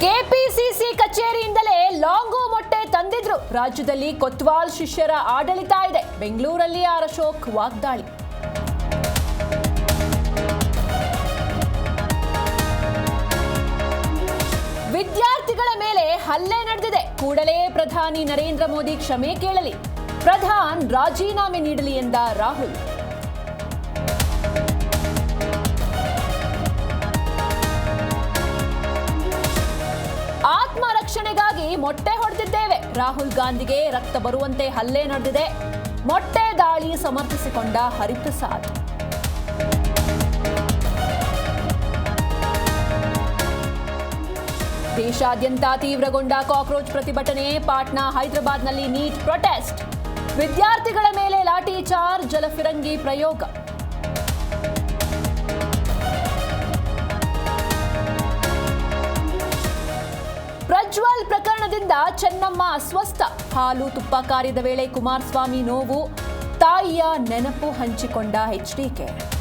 KPCC ಕಚೇರಿಯಿಂದಲೇ long ಮೊಟ್ಟೆ ತಂದಿದ್ರು. ರಾಜ್ಯದಲ್ಲಿ ಕೊತ್ವಾಲ್ ಶಿಷ್ಯರ ಆಡಳಿತ ಇದೆ. ಬೆಂಗಳೂರಲ್ಲಿ ಆರ್ ಅಶೋಕ್ ವಾಗ್ದಾಳಿ. ವಿದ್ಯಾರ್ಥಿಗಳ ಮೇಲೆ ಹಲ್ಲೆ ನಡೆದಿದೆ. ಕೂಡಲೇ ಪ್ರಧಾನಿ ನರೇಂದ್ರ ಮೋದಿ ಕ್ಷಮೆ ಕೇಳಲಿ. ಪ್ರಧಾನ್ ರಾಜೀನಾಮೆ ನೀಡಲಿ ಎಂದ ರಾಹುಲ್. ಆತ್ಮರಕ್ಷಣೆಗಾಗಿ ಮೊಟ್ಟೆ ಹೊಡೆದಿದ್ದೇವೆ. ರಾಹುಲ್ ಗಾಂಧಿಗೆ ರಕ್ತ ಬರುವಂತೆ ಹಲ್ಲೆ ನಡೆದಿದೆ. ಮೊಟ್ಟೆ ದಾಳಿ ಸಮರ್ಥಿಸಿಕೊಂಡ ಹರಿಪ್ರಸಾದ್. ದೇಶಾದ್ಯಂತ ತೀವ್ರಗೊಂಡ ಕಾಕ್ರೋಚ್ ಪ್ರತಿಭಟನೆ. ಪಾಟ್ನಾ, ಹೈದರಾಬಾದ್ನಲ್ಲಿ ನೀಟ್ ಪ್ರೊಟೆಸ್ಟ್. ವಿದ್ಯಾರ್ಥಿಗಳ ಮೇಲೆ ಲಾಠಿ ಚಾರ್ಜ್, ಜಲಫಿರಂಗಿ ಪ್ರಯೋಗ. ಪ್ರಜ್ವಲ್ ಪ್ರಕರಣದಿಂದ ಚೆನ್ನಮ್ಮ ಅಸ್ವಸ್ಥ. ಹಾಲು ತುಪ್ಪ ಕಾರ್ಯದ ವೇಳೆ ಕುಮಾರಸ್ವಾಮಿ ನೋವು. ತಾಯಿಯ ನೆನಪು ಹಂಚಿಕೊಂಡ ಎಚ್ಡಿಕೆ.